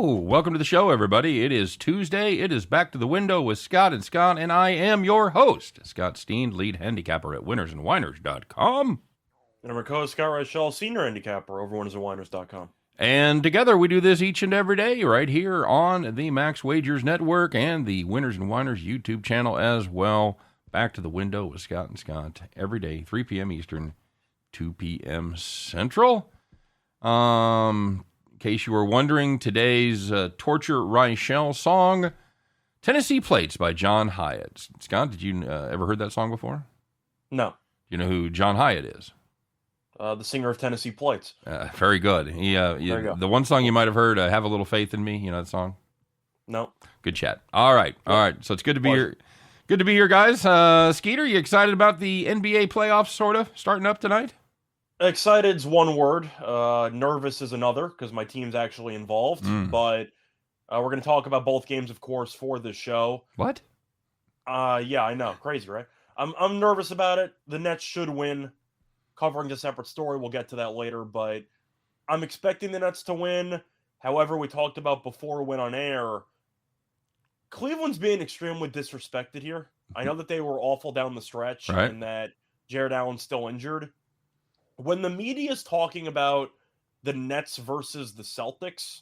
Welcome to the show, everybody. It is Tuesday. It is Back to the Window with Scott and Scott, and I am your host, Scott Steehn, lead handicapper at winnersandwhiners.com. And I'm your co-host, Scott Reichel, senior handicapper over winnersandwhiners.com. And together we do this each and every day right here on the Max Wagers Network and the Winners and Whiners YouTube channel as well. Back to the Window with Scott and Scott every day, 3 p.m. Eastern, 2 p.m. Central. In case you were wondering, today's Torture Reichel song, Tennessee Plates by John Hyatt. Scott, did you ever heard that song before? No. You know who John Hyatt is? The singer of Tennessee Plates. Very good. The one song you might have heard, Have a Little Faith in Me, you know that song? No. Good chat. All right. So it's good to be here. Good to be here, guys. Skeeter, you excited about the NBA playoffs sort of starting up tonight? Excited's one word. Nervous is another because my team's actually involved. But we're going to talk about both games, of course, for this show. What? Yeah, I know. Crazy, right? I'm nervous about it. The Nets should win. Covering a separate story, we'll get to that later. But I'm expecting the Nets to win. However, we talked about before we went on air, Cleveland's being extremely disrespected here. I know that they were awful down the stretch and that Jared Allen's still injured. When the media is talking about the Nets versus the Celtics,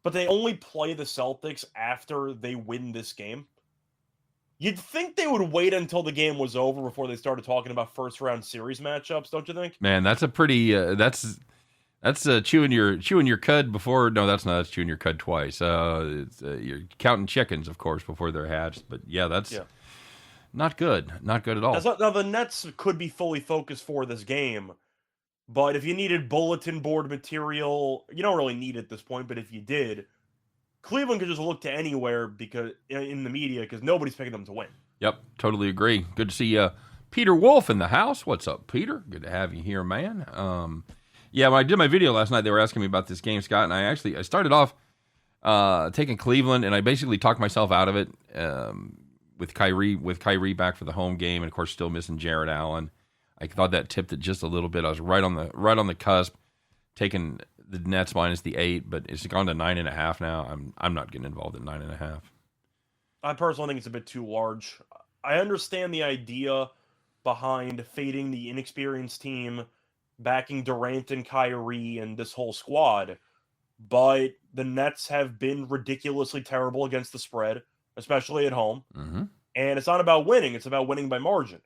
but they only play the Celtics after they win this game, you'd think they would wait until the game was over before they started talking about first-round series matchups, don't you think? Man, that's a pretty that's chewing your cud before. No, that's not. That's chewing your cud twice. You're counting chickens, of course, before they're hatched. But that's not good. Not good at all. Now, the Nets could be fully focused for this game, but if you needed bulletin board material, you don't really need it at this point, but if you did, Cleveland could just look to anywhere because in the media because nobody's picking them to win. Yep, totally agree. Good to see Peter Wolf in the house. What's up, Peter? Good to have you here, man. When I did my video last night, they were asking me about this game, Scott, and I started off taking Cleveland, and I basically talked myself out of it with Kyrie back for the home game, and of course still missing Jared Allen. I thought that tipped it just a little bit. I was right on the cusp, taking the Nets minus the 8, but it's gone to 9.5 now. I'm not getting involved at 9.5. I personally think it's a bit too large. I understand the idea behind fading the inexperienced team, backing Durant and Kyrie and this whole squad, but the Nets have been ridiculously terrible against the spread, especially at home. Mm-hmm. And it's not about winning, it's about winning by margin.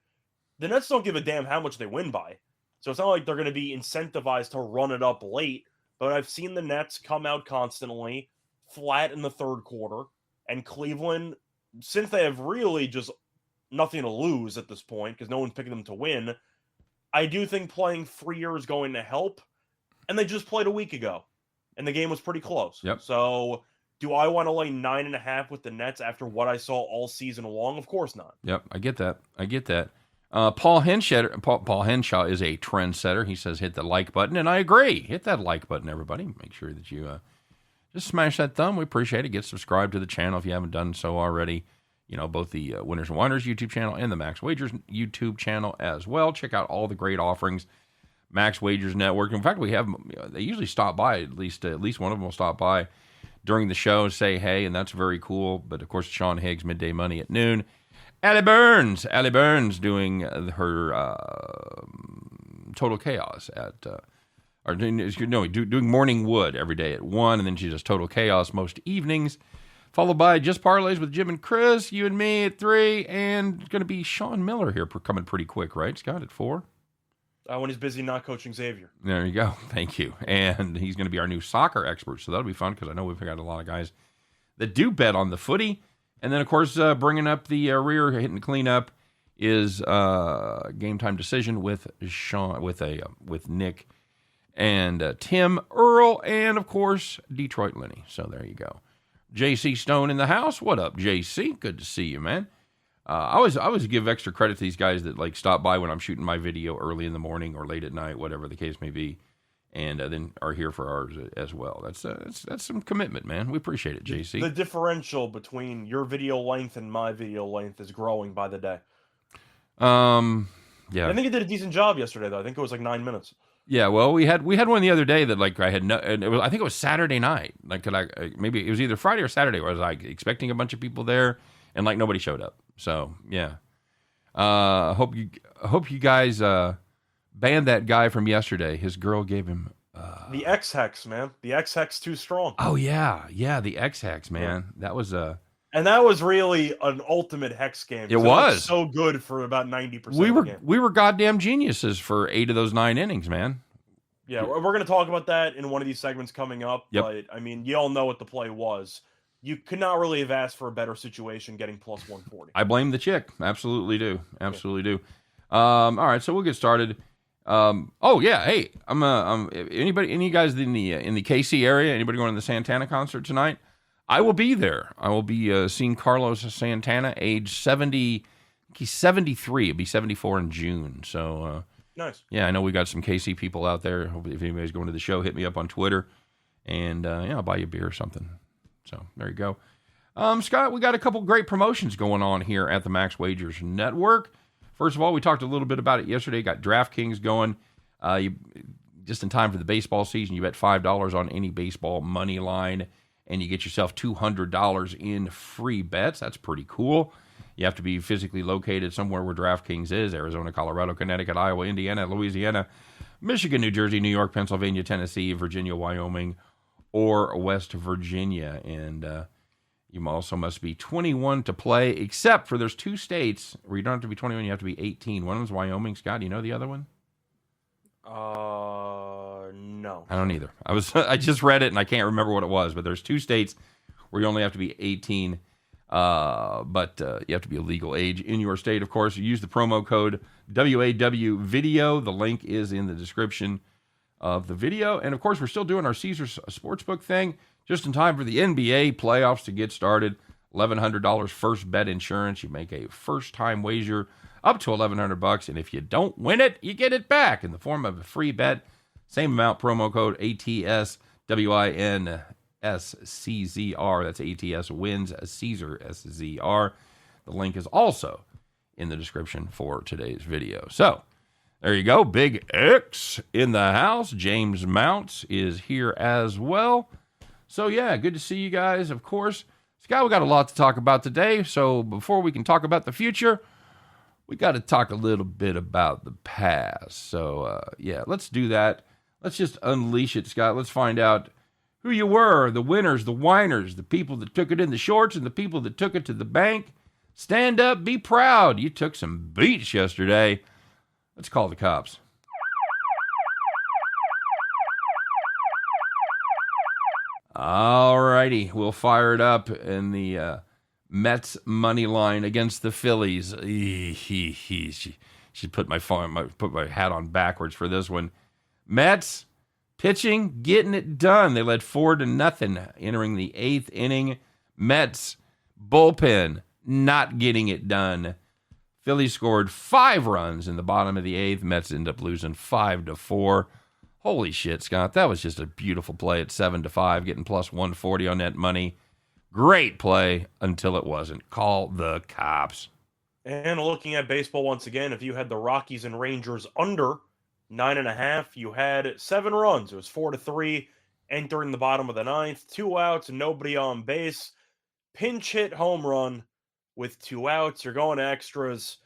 The Nets don't give a damn how much they win by. So it's not like they're going to be incentivized to run it up late, but I've seen the Nets come out constantly, flat in the third quarter, and Cleveland, since they have really just nothing to lose at this point, because no one's picking them to win, I do think playing freer is going to help, and they just played a week ago, and the game was pretty close. Yep. So do I want to lay 9.5 with the Nets after what I saw all season long? Of course not. Yep, I get that. Paul Henshaw is a trendsetter. He says hit the like button, and I agree. Hit that like button, everybody. Make sure that you just smash that thumb. We appreciate it. Get subscribed to the channel if you haven't done so already. You know, both the Winners and Whiners YouTube channel and the Max Wagers YouTube channel as well. Check out all the great offerings. Max Wagers Network. In fact, we have they usually stop by. At least one of them will stop by during the show and say hey, and that's very cool. But of course, Sean Higgs, Midday Money at noon. Allie Burns doing her Total Chaos doing Morning Wood every day at 1, and then she does Total Chaos most evenings, followed by Just Parlays with Jim and Chris, you and me at 3, and going to be Sean Miller here coming pretty quick, right, Scott, at 4? When he's busy not coaching Xavier. There you go. Thank you. And he's going to be our new soccer expert, so that'll be fun because I know we've got a lot of guys that do bet on the footy. And then, of course, bringing up the rear, hitting cleanup is Game Time Decision with Sean, with Nick and Tim Earl, and of course Detroit Lenny. So there you go. JC Stone in the house. What up, JC? Good to see you, man. I always give extra credit to these guys that like stop by when I'm shooting my video early in the morning or late at night, whatever the case may be, and then are here for ours as well. That's some commitment, man. We appreciate it, JC. The differential between your video length and my video length is growing by the day. Yeah. I think you did a decent job yesterday, though. I think it was like 9 minutes. Yeah, well, we had one the other day that like I had no, and I think it was Saturday night. Like, maybe it was either Friday or Saturday where I was like expecting a bunch of people there, and like nobody showed up. So yeah, hope you guys banned that guy from yesterday. His girl gave him The X Hex, man. The X Hex too strong. Oh yeah, the X Hex, man. Yeah. That was and that was really an ultimate hex game. It was so good for about 90% of the game. We were goddamn geniuses for 8 of those 9 innings, man. Yeah, we're going to talk about that in one of these segments coming up. Yep. But, I mean, you all know what the play was. You could not really have asked for a better situation getting plus 140. I blame the chick. Absolutely do. Absolutely do. All right, so we'll get started. Oh, yeah, hey, any guys in the KC area, anybody going to the Santana concert tonight? I will be there. I will be seeing Carlos Santana, age 70. He's 73. He'll be 74 in June. So, nice. Yeah, I know we got some KC people out there. If anybody's going to the show, hit me up on Twitter, and I'll buy you a beer or something. So there you go. Scott, we got a couple great promotions going on here at the Max Wagers Network. First of all, we talked a little bit about it yesterday. Got DraftKings going. Just in time for the baseball season, you bet $5 on any baseball money line, and you get yourself $200 in free bets. That's pretty cool. You have to be physically located somewhere where DraftKings is: Arizona, Colorado, Connecticut, Iowa, Indiana, Louisiana, Michigan, New Jersey, New York, Pennsylvania, Tennessee, Virginia, Wyoming, or West Virginia. And you also must be 21 to play, except for there's 2 states where you don't have to be 21, you have to be 18. One of them's Wyoming. Scott, do you know the other one? No. I don't either. I just read it and I can't remember what it was, but there's 2 states where you only have to be 18, but you have to be a legal age in your state, of course. You use the promo code WAW Video. The link is in the description of the video. And of course, we're still doing our Caesars Sportsbook thing just in time for the NBA playoffs to get started. $1,100 first bet insurance. You make a first time wager up to $1,100, and if you don't win it, you get it back in the form of a free bet. Same amount, promo code ATSWINSCZR. That's ATS wins Caesar SZR. The link is also in the description for today's video. So there you go. Big X in the house. James Mounts is here as well. So yeah, good to see you guys, of course. Scott, we got a lot to talk about today. So before we can talk about the future, we got to talk a little bit about the past. So yeah, let's do that. Let's just unleash it, Scott. Let's find out who you were, the winners, the whiners, the people that took it in the shorts, and the people that took it to the bank. Stand up, be proud. You took some beats yesterday. Let's call the cops. All righty, we'll fire it up in the Mets money line against the Phillies. Should put my hat on backwards for this one. Mets pitching, getting it done. They led 4-0 entering the 8th inning. Mets bullpen not getting it done. Phillies scored 5 runs in the bottom of the 8th. Mets end up losing 5-4. Holy shit, Scott. That was just a beautiful play at 7-5, getting plus 140 on that money. Great play until it wasn't. Call the cops. And looking at baseball once again, if you had the Rockies and Rangers under 9.5, you had 7 runs. It was 4-3 entering the bottom of the 9th. 2 outs, nobody on base. Pinch hit home run with 2 outs. You're going to extras.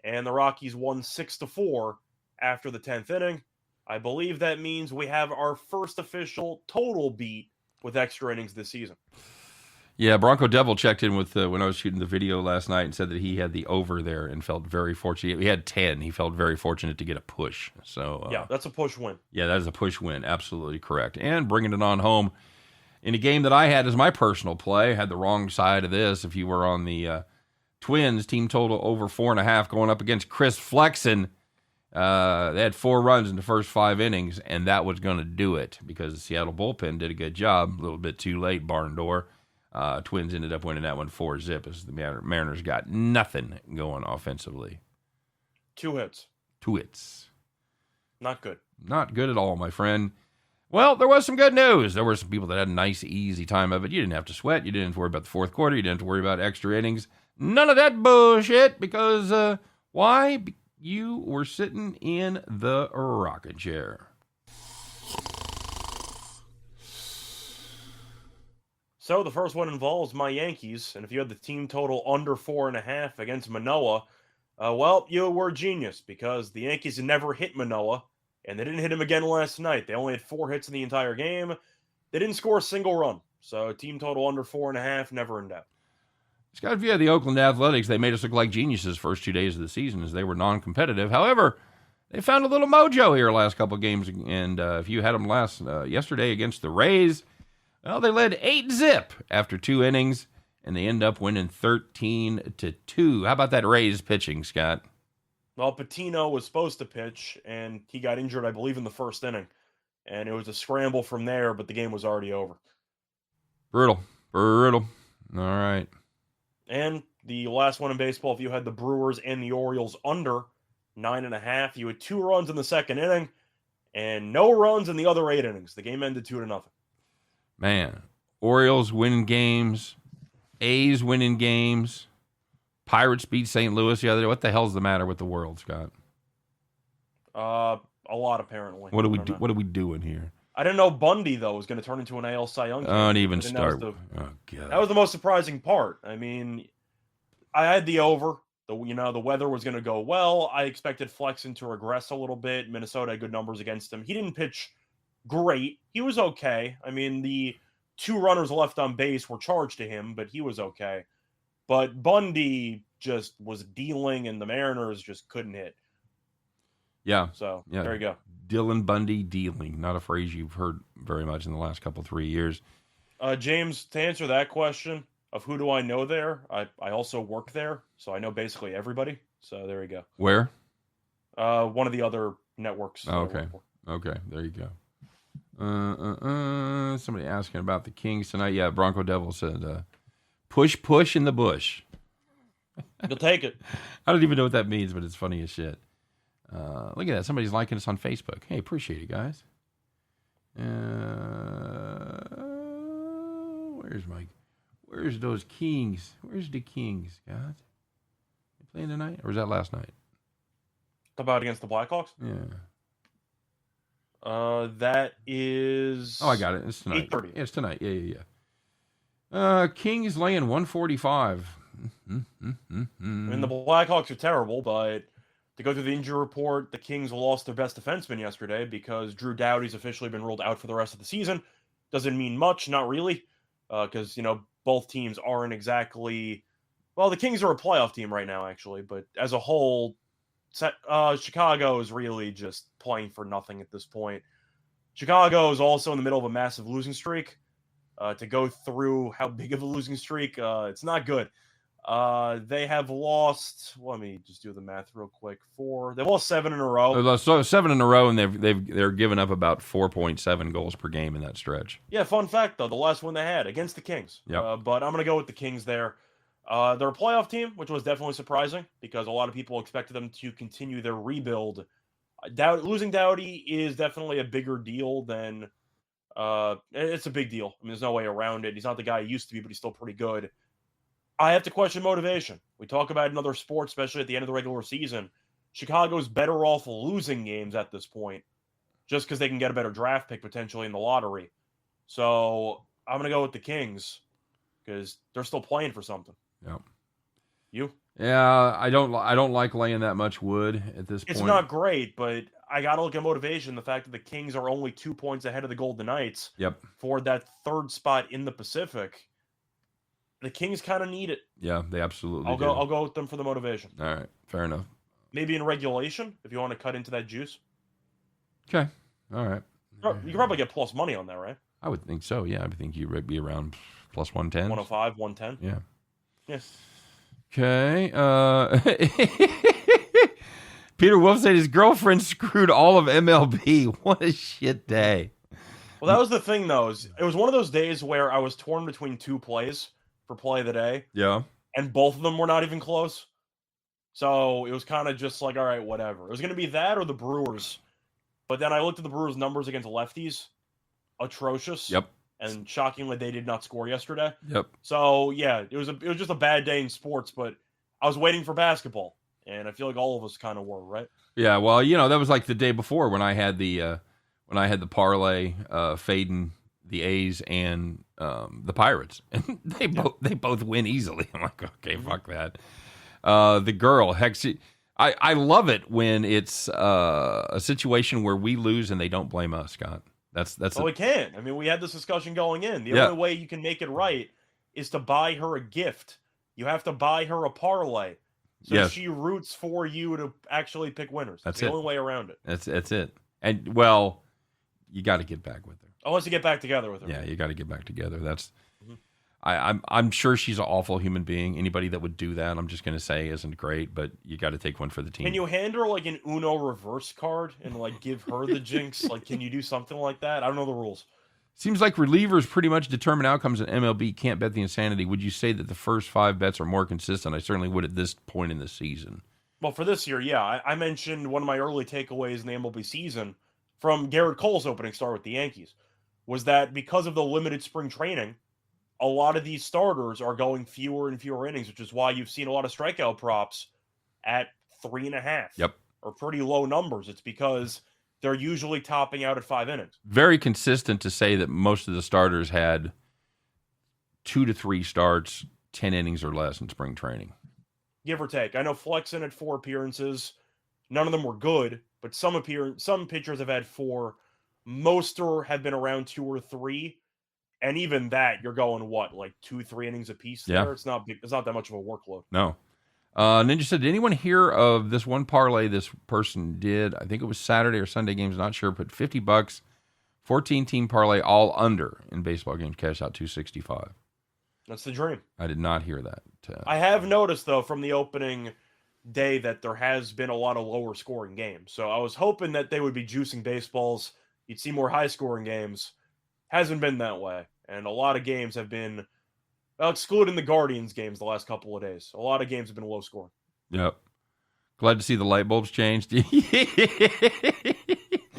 And the Rockies won 6-4 after the 10th inning. I believe that means we have our first official total beat with extra innings this season. Yeah, Bronco Devil checked in with when I was shooting the video last night and said that he had the over there and felt very fortunate. He had 10. He felt very fortunate to get a push. So yeah, that's a push win. Yeah, that is a push win. Absolutely correct. And bringing it on home in a game that I had as my personal play. I had the wrong side of this. If you were on the Twins, team total over 4.5 going up against Chris Flexen. They had 4 runs in the first 5 innings, and that was going to do it because the Seattle bullpen did a good job. A little bit too late, barn door. Twins ended up winning that one 4-0 as the Mariners got nothing going offensively. 2 hits. 2 hits. Not good. Not good at all, my friend. Well, there was some good news. There were some people that had a nice, easy time of it. You didn't have to sweat. You didn't have to worry about the fourth quarter. You didn't have to worry about extra innings. None of that bullshit because, why? You were sitting in the rocking chair. So the first one involves my Yankees, and if you had the team total under 4.5 against Manoah, well, you were a genius because the Yankees had never hit Manoah, and they didn't hit him again last night. They only had 4 hits in the entire game. They didn't score a single run, so team total under 4.5, never in doubt. Scott, if you had the Oakland Athletics, they made us look like geniuses first 2 days of the season as they were non-competitive. However, they found a little mojo here last couple of games, and if you had them yesterday against the Rays, well, they led 8-zip after 2 innings, and they end up winning 13-2. How about that Rays pitching, Scott? Well, Patino was supposed to pitch, and he got injured, I believe, in the first inning. And it was a scramble from there, but the game was already over. Brutal. All right. And the last one in baseball, if you had the Brewers and the Orioles under 9.5, you had 2 runs in the second inning, and no runs in the other 8 innings. The game ended 2-0. Man, Orioles winning games, A's winning games, Pirates beat St. Louis the other day. What the hell's the matter with the world, Scott? A lot, apparently. What are we doing here? I didn't know Bundy, though, was going to turn into an AL Cy Young. Don't even start. Oh, God. That was the most surprising part. I mean, I had the over. The weather was going to go well. I expected Flexen to regress a little bit. Minnesota had good numbers against him. He didn't pitch great. He was okay. I mean, the 2 runners left on base were charged to him, but he was okay. But Bundy just was dealing, and the Mariners just couldn't hit. Yeah. So, yeah. There you go. Dylan Bundy dealing. Not a phrase you've heard very much in the last 3 years. James, to answer that question of who do I know there, I also work there, so I know basically everybody. So there you go. Where? One of the other networks. Oh, okay. There you go. Somebody asking about the Kings tonight. Yeah, Bronco Devil said, push in the bush. You'll take it. I don't even know what that means, but it's funny as shit. Look at that. Somebody's liking us on Facebook. Hey, appreciate it, guys. Where's those Kings? Where's the Kings, God? They playing tonight? Or was that last night? About against the Blackhawks? Yeah. That is... Oh, I got it. It's tonight. 8:30. Yeah, it's tonight. Yeah. Kings laying 145. I mean, the Blackhawks are terrible, but to go through the injury report, the Kings lost their best defenseman yesterday because Drew Doughty's officially been ruled out for the rest of the season. Doesn't mean much, not really, because, both teams aren't exactly... Well, the Kings are a playoff team right now, actually, but as a whole, Chicago is really just playing for nothing at this point. Chicago is also in the middle of a massive losing streak. To go through how big of a losing streak, it's not good. They have lost. Let me just do the math real quick. They've lost 7 in a row. So 7 in a row, and they're giving up about 4.7 goals per game in that stretch. Yeah, fun fact though, the last one they had against the Kings. Yep. But I'm gonna go with the Kings there. They're a playoff team, which was definitely surprising because a lot of people expected them to continue their rebuild. Losing Doughty is definitely a bigger deal than. It's a big deal. I mean, there's no way around it. He's not the guy he used to be, but he's still pretty good. I have to question motivation. We talk about it in other sports, especially at the end of the regular season. Chicago's better off losing games at this point just because they can get a better draft pick potentially in the lottery. So I'm going to go with the Kings because they're still playing for something. Yep. You? Yeah, I don't like laying that much wood at this point. It's not great, but I got to look at motivation. The fact that the Kings are only 2 points ahead of the Golden Knights for that 3rd spot in the Pacific. The Kings kind of need it. Yeah, they absolutely do. I'll go with them for the motivation. All right, fair enough. Maybe in regulation, if you want to cut into that juice. Okay, all right. You can probably get plus money on that, right? I would think so, yeah. I would think you'd be around plus 110. 105, 110. Yeah. Yes. Okay. Peter Wolf said his girlfriend screwed all of MLB. What a shit day. Well, that was the thing, though. It was one of those days where I was torn between 2 plays for play of the day. Yeah. And both of them were not even close. So it was kind of just like, all right, whatever. It was going to be that or the Brewers. But then I looked at the Brewers' numbers against lefties. Atrocious. Yep. And shockingly, they did not score yesterday. Yep. So, yeah, it was just a bad day in sports, but I was waiting for basketball. And I feel like all of us kind of were, right? Yeah, well, that was like the day before when I had the parlay fading the A's and the Pirates, and they both win easily. I'm like, okay, fuck that. The girl, heck, I love it when it's a situation where we lose and they don't blame us, Scott. That's we can't. I mean, we had this discussion going in. The only way you can make it right is to buy her a gift. You have to buy her a parlay. So she roots for you to actually pick winners. That's the only way around it. That's it. And, well, you got to get back with her. Unless you get back together with her. Yeah, you got to get back together. That's I'm sure she's an awful human being. Anybody that would do that, I'm just going to say, isn't great, but you got to take one for the team. Can you hand her like an Uno reverse card and like give her the jinx? Like, can you do something like that? I don't know the rules. Seems like relievers pretty much determine outcomes in MLB. Can't bet the insanity. Would you say that the first 5 bets are more consistent? I certainly would at this point in the season. Well, for this year, yeah. I mentioned one of my early takeaways in the MLB season from Garrett Cole's opening start with the Yankees was that because of the limited spring training, a lot of these starters are going fewer and fewer innings, which is why you've seen a lot of strikeout props at 3.5. Yep. Or pretty low numbers. It's because they're usually topping out at 5 innings. Very consistent to say that most of the starters had 2 to 3 starts, 10 innings or less in spring training. Give or take. I know Flexen had 4 appearances. None of them were good, but some pitchers have had 4. Most have been around 2 or 3. And even that, you're going, what, like 2-3 innings apiece there? Yeah. It's not that much of a workload. No. Ninja said, did anyone hear of this one parlay this person did? I think it was Saturday or Sunday games, not sure, but $50, 14-team parlay, all under in baseball games, cash out $265. That's the dream. I did not hear that. I have noticed, though, from the opening day that there has been a lot of lower scoring games. So I was hoping that they would be juicing baseballs. You'd see more high scoring games. Hasn't been that way. And a lot of games have been, excluding the Guardians games the last couple of days, a lot of games have been low scoring. Yep. Glad to see the light bulbs changed. Yeah,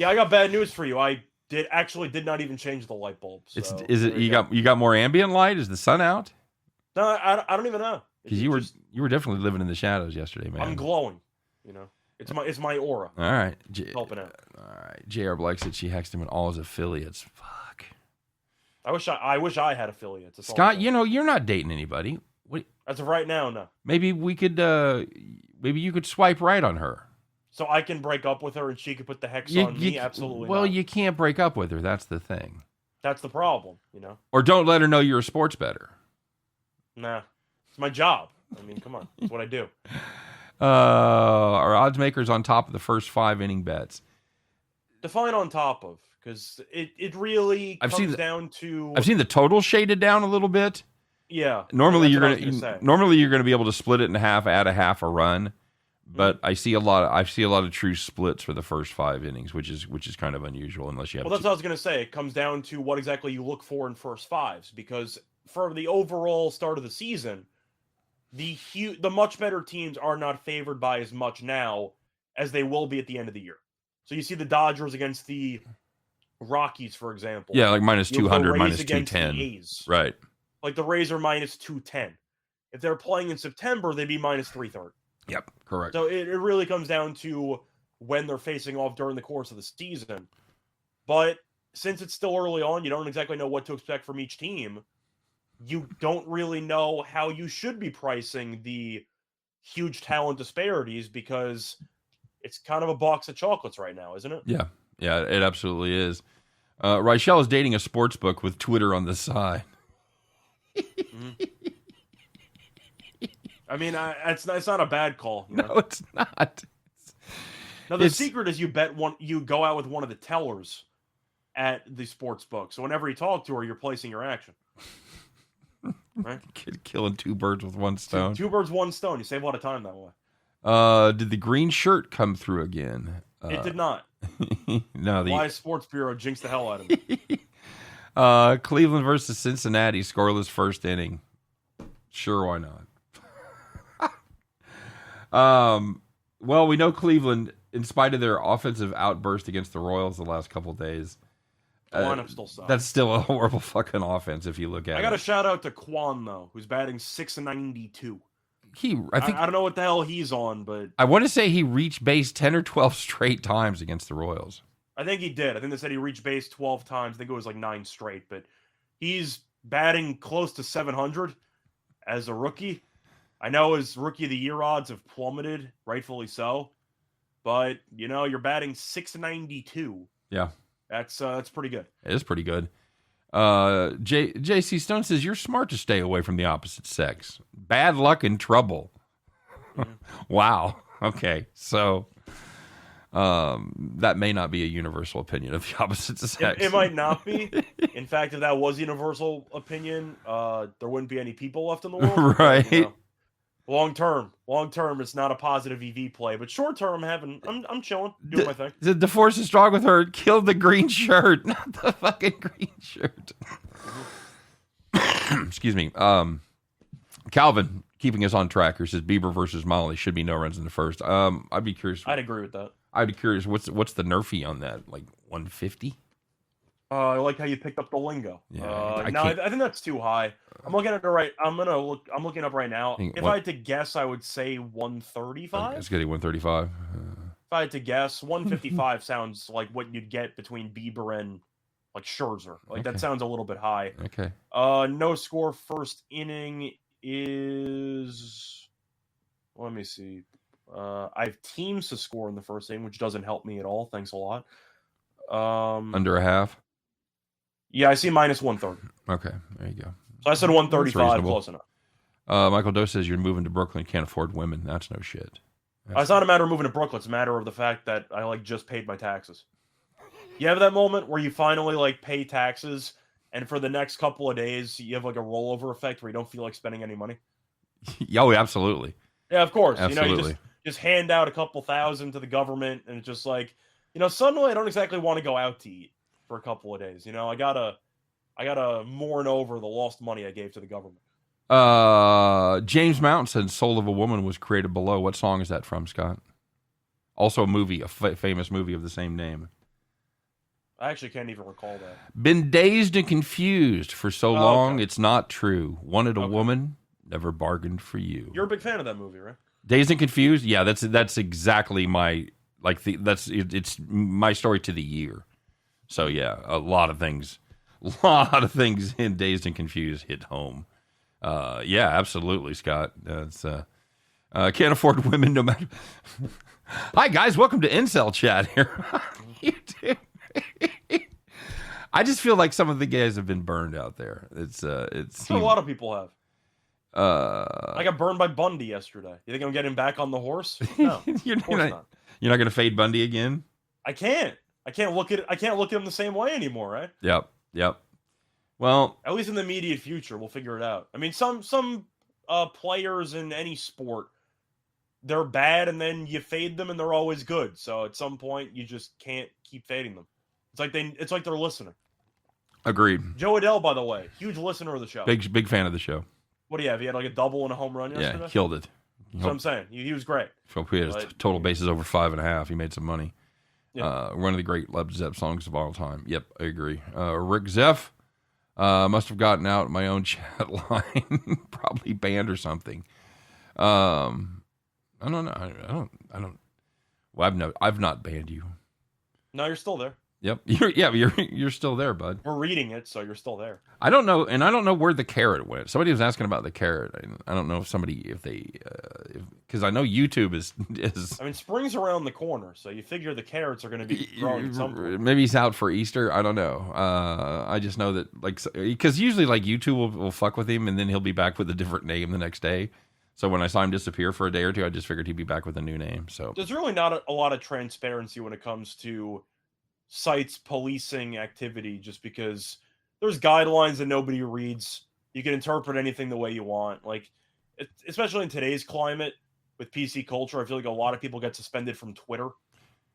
I got bad news for you. I did not even change the light bulbs. So is it you got more ambient light? Is the sun out? No, I don't even know. Because you were definitely living in the shadows yesterday, man. I'm glowing. It's my aura. All right, helping out. All right, J.R. Black said she hexed him and all his affiliates. Fuck. I wish I had affiliates. Scott, you're not dating anybody. As of right now, no. Maybe we could. Maybe you could swipe right on her. So I can break up with her and she could put the hex on me? Absolutely well, not. you can't break up with her. That's the thing. That's the problem, Or don't let her know you're a sports bettor. Nah. It's my job. I mean, come on. It's what I do. Our odds makers on top of the first 5 inning bets. Define on top of, because it really comes down to... I've seen the total shaded down a little bit. Yeah. Normally you're gonna be able to split it in half, add a half a run. But I see a lot of true splits for the first 5 innings, which is kind of unusual unless you have. Well, that's what I was going to say. It comes down to what exactly you look for in first 5s, because for the overall start of the season, the much better teams are not favored by as much now as they will be at the end of the year. So you see the Dodgers against the Rockies, for example. Yeah, like minus 200, minus 210. Right. Like the Rays are minus 210. If they're playing in September, they'd be minus 330. Yep, correct. So it really comes down to when they're facing off during the course of the season. But since it's still early on, you don't exactly know what to expect from each team. You don't really know how you should be pricing the huge talent disparities because it's kind of a box of chocolates right now, isn't it? Yeah, it absolutely is. Reichel is dating a sports book with Twitter on the side. I mean, it's not a bad call. No, it's not. Now the secret is you go out with one of the tellers at the sports book. So whenever you talk to her, you're placing your action. Right? Killing 2 birds with 1 stone. 2 birds, 1 stone. You save a lot of time that way. Did the green shirt come through again? It did not. No, Why Sports Bureau jinxed the hell out of me. Cleveland versus Cincinnati, scoreless first inning. Sure, why not? Well, we know Cleveland, in spite of their offensive outburst against the Royals the last couple of days, the lineup still sucks. That's still a horrible fucking offense if you look at it. I got to shout out to Quan, though, who's batting .692. I don't know what the hell he's on, but I want to say he reached base 10 or 12 straight times against the Royals. I think he did. I think they said he reached base 12 times. I think it was like 9 straight, but he's batting close to 700 as a rookie. I know his rookie of the year odds have plummeted, rightfully so, but you're batting 692. Yeah. That's pretty good. It is pretty good. JC Stone says you're smart to stay away from the opposite sex. Bad luck and trouble. Mm-hmm. Wow. Okay. So that may not be a universal opinion of the opposite sex. It might not be. In fact, if that was universal opinion, there wouldn't be any people left in the world. Right. Long term, it's not a positive EV play, but short term, I'm chilling, doing my thing. The force is strong with her. Kill the green shirt, not the fucking green shirt. Excuse me. Calvin, keeping us on track here, says Bieber versus Molly should be no runs in the first. I'd be curious. I'd agree with that. I'd be curious. What's the nerfy on that? Like 150? I like how you picked up the lingo. Yeah, I think that's too high. I'm looking at it right. I'm looking up right now. If I had to guess, I would say 135. It's getting 135. If I had to guess, 155 sounds like what you'd get between Bieber and like Scherzer. Like that sounds a little bit high. Okay. No score first inning is. Let me see. I have teams to score in the first inning, which doesn't help me at all. Thanks a lot. Under a half. Yeah, I see minus 130. Okay, there you go. So I said 135, close enough. Michael Doe says you're moving to Brooklyn, can't afford women. That's no shit. It's not a matter of moving to Brooklyn. It's a matter of the fact that I just paid my taxes. You have that moment where you finally pay taxes, and for the next couple of days you have a rollover effect where you don't feel like spending any money. Oh, absolutely. Yeah, of course. Absolutely. You just hand out a couple thousand to the government, and it's just suddenly I don't exactly want to go out to eat for a couple of days. I gotta mourn over the lost money I gave to the government. James Mountain said "Soul of a Woman" was created below. What song is that from, Scott? Also a movie, a famous movie of the same name. I actually can't even recall that. Been dazed and confused for so long, It's not true. Wanted a woman, never bargained for you. You're a big fan of that movie, right? Dazed and confused? Yeah, that's exactly my it's my story to the year. So yeah, a lot of things in Dazed and Confused hit home. Yeah, absolutely, Scott. That's can't afford women no matter. Hi guys, welcome to Incel Chat here. You do. I just feel like some of the guys have been burned out there. It's a lot of people have. I got burned by Bundy yesterday. You think I'm getting back on the horse? No, of course not. You're not going to fade Bundy again? I can't look at him the same way anymore, right? Yep. Well, at least in the immediate future, we'll figure it out. I mean, some players in any sport, they're bad, and then you fade them, and they're always good. So at some point, you just can't keep fading them. It's like they're listening. Agreed. Joe Adele, by the way, huge listener of the show. Big fan of the show. What do you have? He had a double and a home run yesterday? Yeah, killed it. That's what I'm saying. He was great. He had his total bases over 5.5. He made some money. Yeah. One of the great Led Zepp songs of all time. Yep, I agree. Rick Zeff must have gotten out my own chat line, probably banned or something. I don't know. I don't. Well, I've not banned you. No, you're still there. Yep. You're still there, bud. We're reading it, so you're still there. I don't know, and I don't know where the carrot went. Somebody was asking about the carrot. I don't know because I know YouTube is. I mean, spring's around the corner, so you figure the carrots are going to be growing at some point. Maybe he's out for Easter. I don't know. I just know that because usually YouTube will fuck with him, and then he'll be back with a different name the next day. So when I saw him disappear for a day or two, I just figured he'd be back with a new name. So there's really not a lot of transparency when it comes to sites policing activity, just because there's guidelines that nobody reads. You can interpret anything the way you want. Especially in today's climate with PC culture, I feel like a lot of people get suspended from Twitter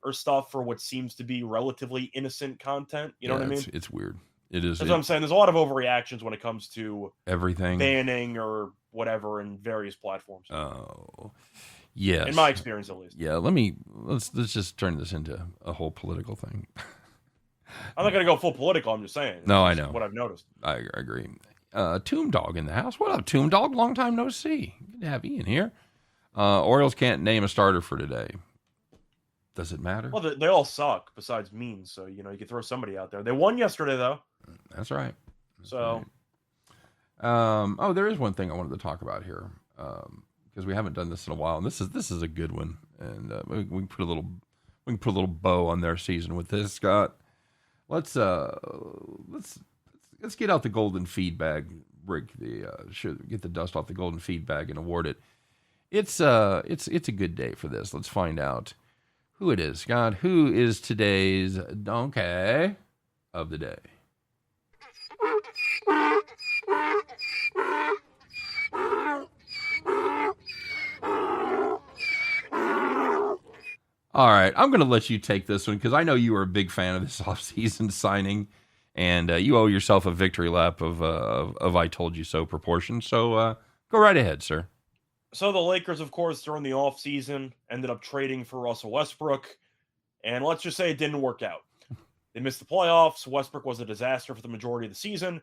or stuff for what seems to be relatively innocent content. You know what I mean? It's weird. It is. That's what I'm saying. There's a lot of overreactions when it comes to everything, banning or whatever in various platforms. Oh, yes. In my experience, at least. Yeah. Let's just turn this into a whole political thing. I'm not going to go full political. I'm just saying. No, I know what I've noticed. I agree. Tomb Dog in the house. What up, Tomb Dog? Long time no see. Good to have Ian here. Orioles can't name a starter for today. Does it matter? Well, they all suck besides memes, so you could throw somebody out there. They won yesterday though. That's right. So, right. There is one thing I wanted to talk about here because we haven't done this in a while, and this is a good one, and we can put a little bow on their season with this, Scott. Let's get out the golden feed bag, Rick. Should get the dust off the golden feed bag and award it. It's a good day for this. Let's find out who it is, Scott. Who is today's donkey of the day? All right, I'm going to let you take this one because I know you are a big fan of this offseason signing, and you owe yourself a victory lap of I told you so proportion. So go right ahead, sir. So the Lakers, of course, during the offseason ended up trading for Russell Westbrook, and let's just say it didn't work out. They missed the playoffs. Westbrook was a disaster for the majority of the season,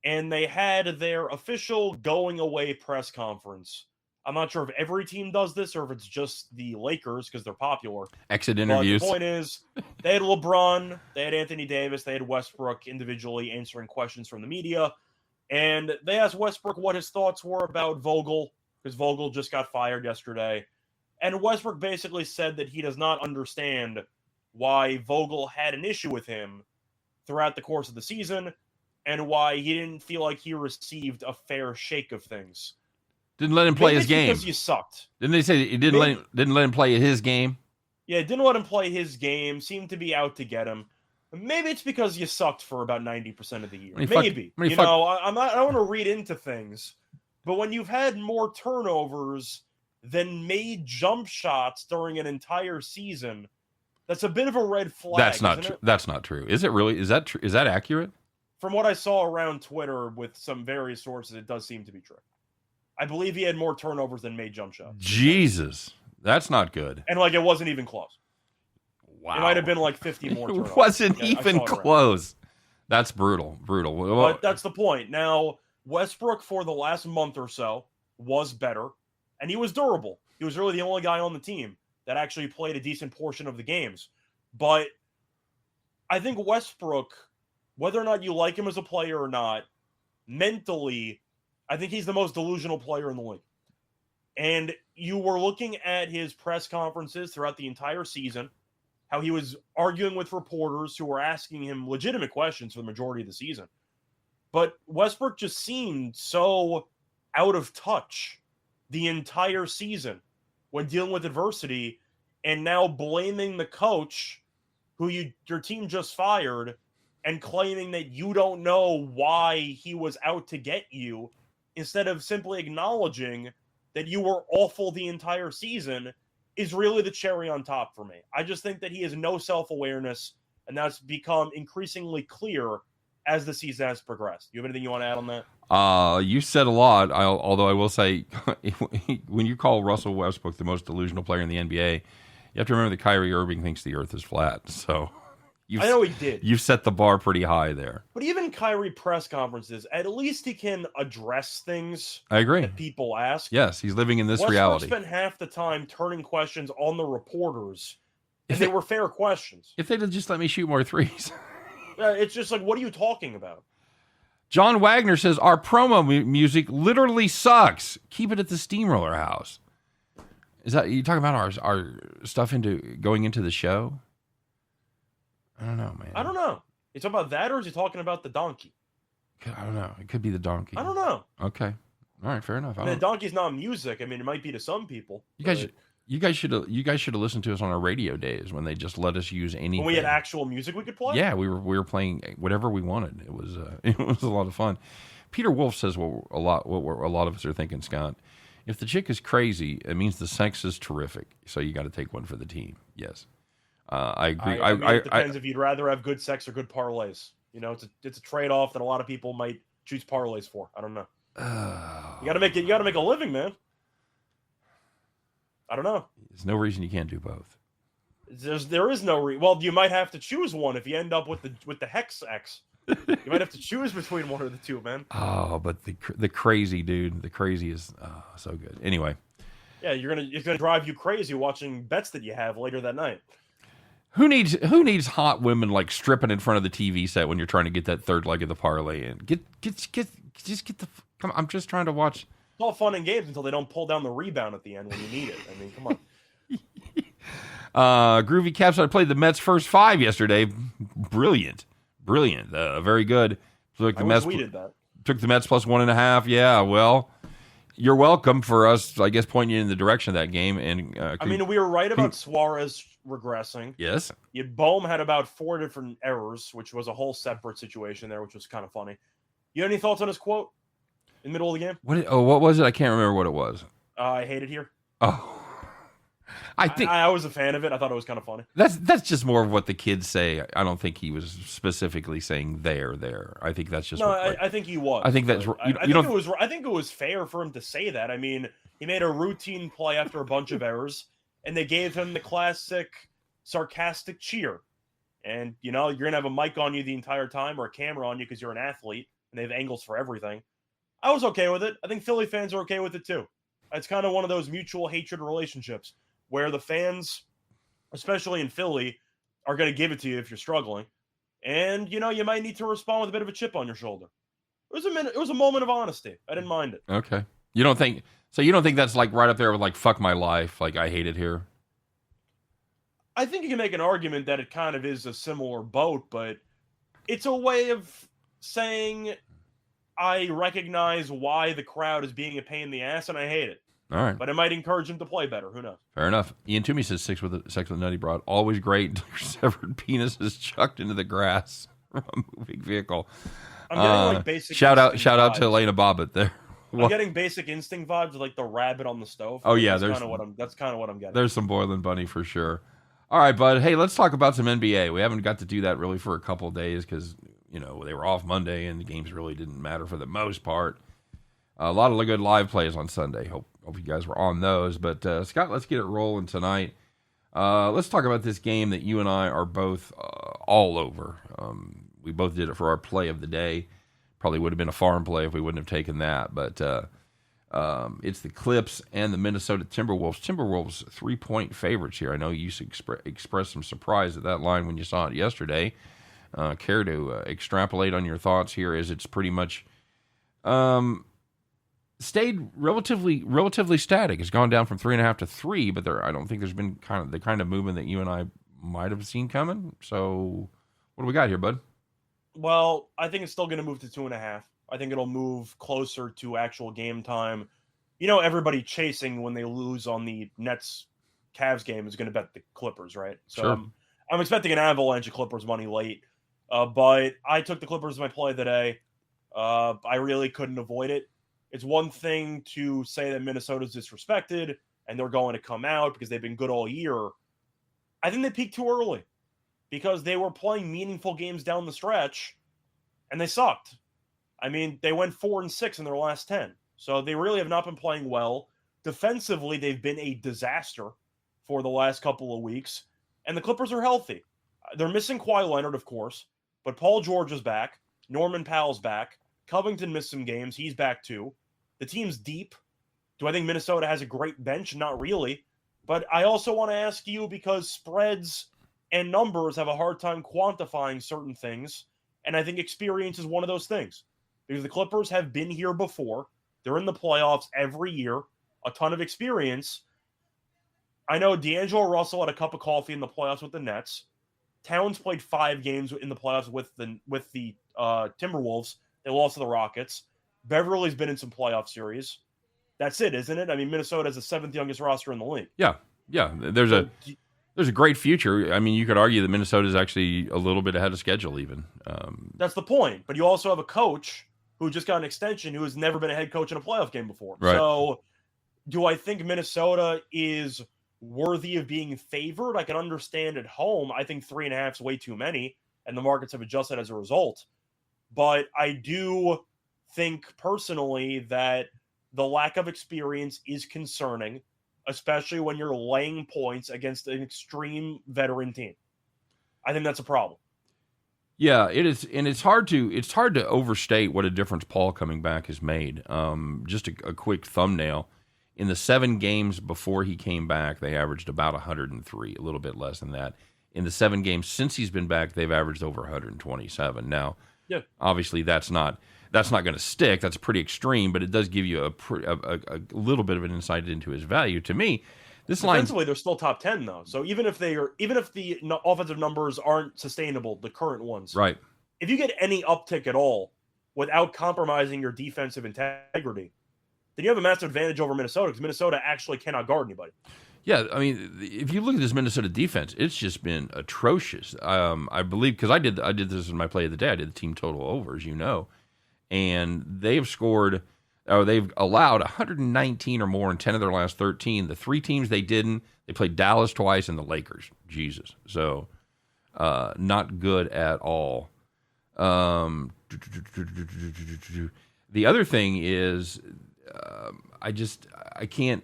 and they had their official going away press conference. I'm not sure if every team does this or if it's just the Lakers because they're popular. Exit interviews. But the point is, they had LeBron, they had Anthony Davis, they had Westbrook individually answering questions from the media, and they asked Westbrook what his thoughts were about Vogel, because Vogel just got fired yesterday. And Westbrook basically said that he does not understand why Vogel had an issue with him throughout the course of the season and why he didn't feel like he received a fair shake of things. Didn't let him play his game because you sucked. Didn't they say he didn't let him play his game? Yeah, didn't let him play his game. Seemed to be out to get him. Maybe it's because you sucked for about 90% of the year. Maybe. I don't want to read into things, but when you've had more turnovers than made jump shots during an entire season, that's a bit of a red flag. That's not true. That's not true. Is it really? Is that true? Is that accurate? From what I saw around Twitter with some various sources, it does seem to be true. I believe he had more turnovers than made jump shots. Jesus, that's not good. And it wasn't even close. Wow. It might have been 50 more turnovers. It wasn't even close. That's brutal. But that's the point. Now, Westbrook for the last month or so was better, and he was durable. He was really the only guy on the team that actually played a decent portion of the games. But I think Westbrook, whether or not you like him as a player or not, mentally, I think he's the most delusional player in the league. And you were looking at his press conferences throughout the entire season, how he was arguing with reporters who were asking him legitimate questions for the majority of the season. But Westbrook just seemed so out of touch the entire season when dealing with adversity, and now blaming the coach who your team just fired and claiming that you don't know why he was out to get you, instead of simply acknowledging that you were awful the entire season, is really the cherry on top for me. I just think that he has no self-awareness, and that's become increasingly clear as the season has progressed. You have anything you want to add on that? You said a lot, although I will say, when you call Russell Westbrook the most delusional player in the NBA, you have to remember that Kyrie Irving thinks the earth is flat. So I know he did. You've set the bar pretty high there. But even Kyrie press conferences, at least he can address things. I agree. That people ask. Yes, he's living in this Westbrook reality. Spent half the time turning questions on the reporters, and they were fair questions. If they'd just let me shoot more threes. It's just what are you talking about? John Wagner says, our promo music literally sucks. Keep it at the Steamroller House. Is that, you talking about our stuff going into the show? I don't know, man. I don't know. You talking about that, or is he talking about the donkey? I don't know. It could be the donkey. I don't know. Okay. All right, fair enough. The donkey's not music. I mean, it might be to some people. You guys should have listened to us on our radio days when they just let us use anything. When we had actual music we could play? Yeah, we were playing whatever we wanted. It was a lot of fun. Peter Wolf says what a lot of us are thinking, Scott. If the chick is crazy, it means the sex is terrific. So you got to take one for the team. Yes. I agree. It depends if you'd rather have good sex or good parlays. It's a trade-off that a lot of people might choose parlays for. I don't know. You got to make a living, man. I don't know. There's no reason you can't do both. There is no reason. Well, you might have to choose one if you end up with the hex X. You might have to choose between one or the two, man. Oh, but the crazy dude, the crazy is so good. Anyway. Yeah, it's gonna drive you crazy watching bets that you have later that night. Who needs hot women like stripping in front of the TV set when you're trying to get that third leg of the parlay in? Just get the. Come on, I'm just trying to watch. It's all fun and games until they don't pull down the rebound at the end when you need it. I mean, come on. Groovy Caps. I played the Mets first 5 yesterday. Brilliant. Very good. Took the Mets. Tweeted that. Took the Mets plus 1.5. Yeah, well, you're welcome for us, I guess, pointing you in the direction of that game. And I mean, we were right about Suarez regressing. Yes. Bohm had about 4 different errors, which was a whole separate situation there, which was kind of funny. You have any thoughts on his quote in the middle of the game? What was it? I can't remember what it was. I hate it here. Oh. I was a fan of it. I thought it was kind of funny. That's just more of what the kids say. I don't think he was specifically saying there. I think that's just I think he was. I think that's I think it was fair for him to say that. I mean, he made a routine play after a bunch of errors, and they gave him the classic sarcastic cheer. And you're gonna have a mic on you the entire time or a camera on you because you're an athlete, and they have angles for everything. I was okay with it. I think Philly fans are okay with it too. It's kind of one of those mutual hatred relationships where the fans, especially in Philly, are going to give it to you if you're struggling. And, you might need to respond with a bit of a chip on your shoulder. It was a moment of honesty. I didn't mind it. Okay. You don't think that's like right up there with like fuck my life, like I hate it here? I think you can make an argument that it kind of is a similar boat, but it's a way of saying I recognize why the crowd is being a pain in the ass and I hate it. All right. But it might encourage him to play better. Who knows? Fair enough. Ian Toomey says sex with a nutty broad. Always great. Severed penis is chucked into the grass from a moving vehicle. I'm getting like basic shout out to Elena Bobbitt there. I'm getting Basic Instinct vibes like the rabbit on the stove. Oh yeah, that's kind of what I'm getting. There's some Boiling Bunny for sure. All right, bud. Hey, let's talk about some NBA. We haven't got to do that really for a couple of days because they were off Monday and the games really didn't matter for the most part. A lot of good live plays on Sunday. Hope you guys were on those. But, Scott, let's get it rolling tonight. Let's talk about this game that you and I are both all over. We both did it for our play of the day. Probably would have been a farm play if we wouldn't have taken that. But it's the Clips and the Minnesota Timberwolves. Timberwolves 3-point favorites here. I know you expressed some surprise at that line when you saw it yesterday. Care to extrapolate on your thoughts here as it's pretty much... stayed relatively static. It's gone down from 3.5 to 3, but I don't think there's been the kind of movement that you and I might have seen coming. So, what do we got here, bud? Well, I think it's still going to move to 2.5. I think it'll move closer to actual game time. Everybody chasing when they lose on the Nets-Cavs game is going to bet the Clippers, right? So sure. I'm expecting an avalanche of Clippers money late. But I took the Clippers as my play today. I really couldn't avoid it. It's one thing to say that Minnesota's disrespected and they're going to come out because they've been good all year. I think they peaked too early because they were playing meaningful games down the stretch and they sucked. I mean, they went 4-6 in their last 10. So they really have not been playing well. Defensively, they've been a disaster for the last couple of weeks. And the Clippers are healthy. They're missing Kawhi Leonard, of course, but Paul George is back. Norman Powell's back. Covington missed some games. He's back too. The team's deep. Do I think Minnesota has a great bench? Not really. But I also want to ask you because spreads and numbers have a hard time quantifying certain things. And I think experience is one of those things. Because the Clippers have been here before. They're in the playoffs every year. A ton of experience. I know D'Angelo Russell had a cup of coffee in the playoffs with the Nets. Towns played 5 games in the playoffs with the Timberwolves. They lost to the Rockets. Beverly's been in some playoff series. That's it, isn't it? I mean, Minnesota has the 7th youngest roster in the league. Yeah. There's a great future. I mean, you could argue that Minnesota is actually a little bit ahead of schedule even. That's the point. But you also have a coach who just got an extension who has never been a head coach in a playoff game before. Right. So do I think Minnesota is worthy of being favored? I can understand at home. I think 3.5 is way too many, and the markets have adjusted as a result. But I do think personally that the lack of experience is concerning, especially when you're laying points against an extreme veteran team. I think that's a problem. Yeah, it is, and it's hard to overstate what a difference Paul coming back has made. Just a quick thumbnail. In the 7 games before he came back, they averaged about 103, a little bit less than that. in the 7 games since he's been back, they've averaged over 127. Now, Yeah. obviously that's not going to stick. That's pretty extreme, but it does give you a little bit of an insight into his value. To me, this line Defensively, they're still top 10 though. So even if the offensive numbers aren't sustainable, the current ones, right. if you get any uptick at all without compromising your defensive integrity, then you have a massive advantage over Minnesota because Minnesota actually cannot guard anybody. Yeah, I mean, if you look at this Minnesota defense, it's just been atrocious. I believe because I did this in my play of the day. I did the team total over, as you know, and they've allowed 119 or more in 10 of their last 13. The 3 teams they didn't, they played Dallas twice and the Lakers. Jesus, so not good at all. The other thing is, I can't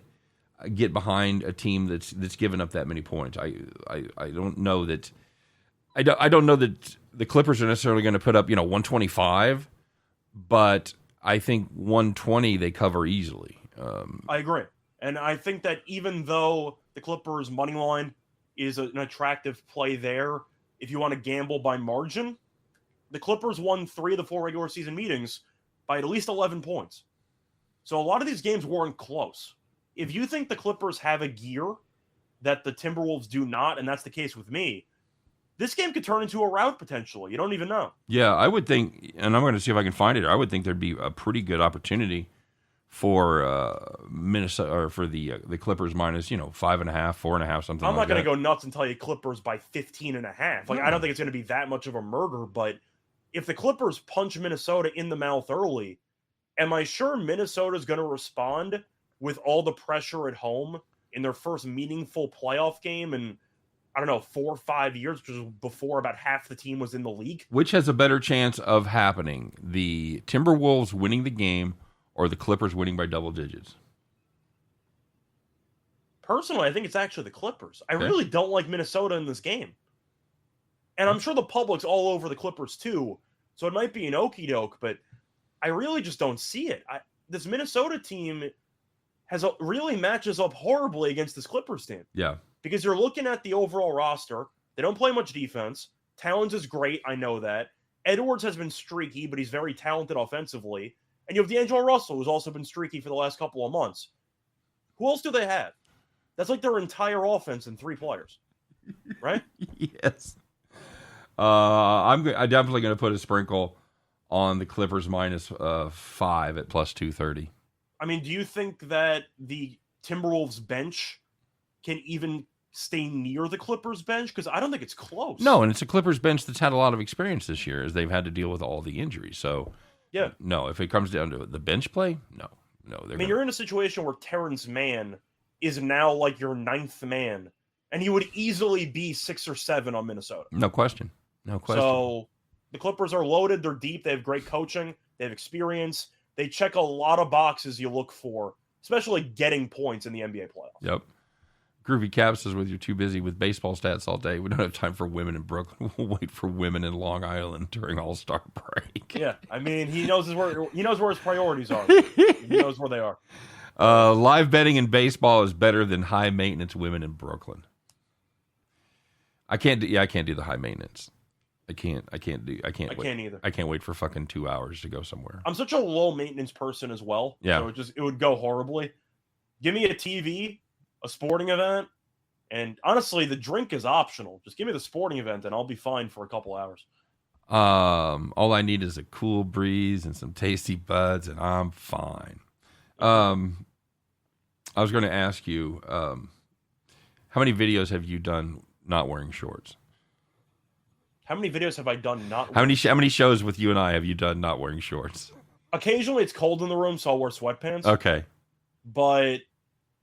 get behind a team that's given up that many points. I don't know that I don't know that the Clippers are necessarily going to put up 125, but I think 120 they cover easily. I agree, and I think that even though the Clippers money line is an attractive play there, if you want to gamble by margin, the Clippers won 3 of the 4 regular season meetings by at least 11 points. So a lot of these games weren't close. If you think the Clippers have a gear that the Timberwolves do not, and that's the case with me, this game could turn into a rout potentially. You don't even know. Yeah, I would think, and I'm going to see if I can find it. I would think there'd be a pretty good opportunity for Minnesota or for the Clippers minus 5.5, 4.5, something. I'm like not going that. to go nuts and tell you Clippers by 15.5. I don't think it's going to be that much of a murder. But if the Clippers punch Minnesota in the mouth early, am I sure Minnesota's going to respond with all the pressure at home in their first meaningful playoff game in, 4 or 5 years, which was before about half the team was in the league? Which has a better chance of happening, the Timberwolves winning the game or the Clippers winning by double digits? Personally, I think it's actually the Clippers. I really don't like Minnesota in this game. And I'm sure the public's all over the Clippers too, so it might be an okie doke, but I really just don't see it. This Minnesota team really matches up horribly against this Clippers team. Yeah. Because you're looking at the overall roster. They don't play much defense. Towns is great. I know that. Edwards has been streaky, but he's very talented offensively. And you have D'Angelo Russell, who's also been streaky for the last couple of months. Who else do they have? That's like their entire offense in 3 players. Right? Yes. I'm definitely going to put a sprinkle on the Clippers minus 5 at plus 230. I mean, do you think that the Timberwolves bench can even stay near the Clippers bench? Because I don't think it's close. No, and it's a Clippers bench that's had a lot of experience this year as they've had to deal with all the injuries. So, yeah. No, if it comes down to the bench play, no. You're in a situation where Terrence Mann is now like your 9th man, and he would easily be 6 or 7 on Minnesota. No question. So the Clippers are loaded. They're deep. They have great coaching. They have experience. They check a lot of boxes you look for, especially getting points in the NBA playoffs. Yep. Groovy Cap says, "With you're too busy with baseball stats all day. We don't have time for women in Brooklyn. We'll wait for women in Long Island during All-Star break." Yeah, I mean, he knows where his priorities are. He knows where they are. Live betting in baseball is better than high maintenance women in Brooklyn. I can't do the high maintenance. I can't either. I can't wait for fucking 2 hours to go somewhere. I'm such a low maintenance person as well. Yeah. So it would go horribly. Give me a TV, a sporting event, and honestly, the drink is optional. Just give me the sporting event and I'll be fine for a couple hours. All I need is a cool breeze and some tasty buds and I'm fine. I was going to ask you, how many videos have you done not wearing shorts? How many videos have I done not wearing shorts? How many shows with you and I have you done not wearing shorts? Occasionally it's cold in the room, so I'll wear sweatpants. Okay. But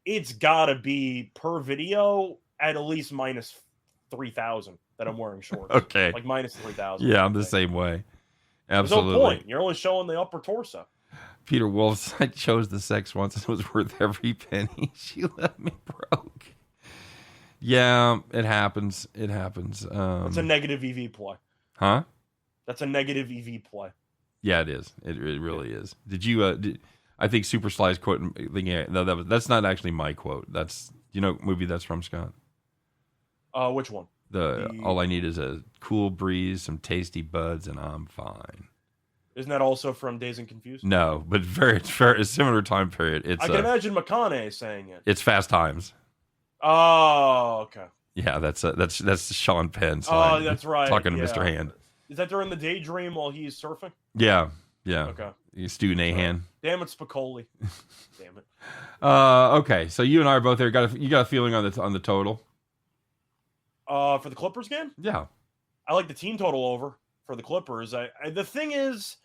it's got to be per video at least minus 3,000 that I'm wearing shorts. Okay. Like minus 3,000. Yeah, I'm the same way. Absolutely. There's no point. You're only showing the upper torso. Peter Wolf, I chose the sex once and it was worth every penny. She left me broke. Yeah, it happens. It's a negative EV play. Huh? That's a negative EV play. Yeah, it is. It really is. Did you? I think Super Sly's quote. That's not actually my quote. That's movie that's from, Scott. Which one? All I need is a cool breeze, some tasty buds, and I'm fine. Isn't that also from Dazed and Confused? No, but it's very a similar time period. I can imagine McConaughey saying it. It's Fast Times. Oh, okay. Yeah, that's Sean Penn's Oh, line. that's right. Talking to Mr. Hand. Is that during the daydream while he's surfing? Yeah. Okay. Stu Nahan. Damn it, Spicoli. Damn it. Okay, so you and I are both there. You got a feeling on the total? For the Clippers game? Yeah. I like the team total over for the Clippers. The thing is,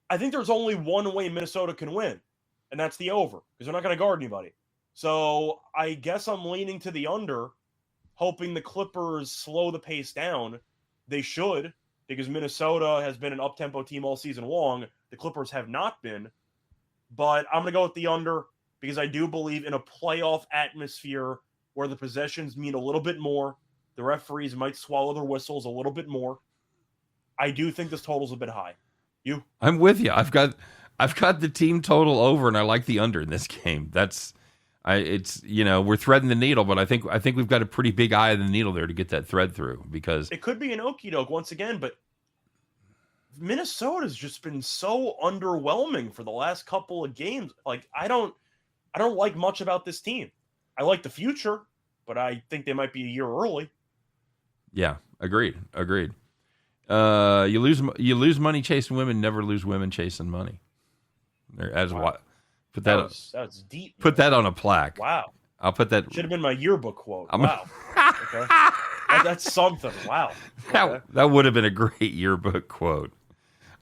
I think there's only one way Minnesota can win, and that's the over, because they're not going to guard anybody. So I guess I'm leaning to the under, hoping the Clippers slow the pace down. They should, because Minnesota has been an up-tempo team all season long. The Clippers have not been. But I'm going to go with the under, because I do believe in a playoff atmosphere where the possessions mean a little bit more. The referees might swallow their whistles a little bit more. I do think this total's a bit high. You? I'm with you. I've got the team total over, and I like the under in this game. It's we're threading the needle, but I think we've got a pretty big eye of the needle there to get that thread through, because it could be an okie doke once again, but Minnesota's just been so underwhelming for the last couple of games. Like I don't like much about this team. I like the future, but I think they might be a year early. Yeah, agreed. You lose money chasing women, never lose women chasing money. What? Put that. That's deep. Put that on a plaque. Wow. I'll put that. Should have been my yearbook quote. Wow. Okay. That's something. Wow. Okay. That would have been a great yearbook quote.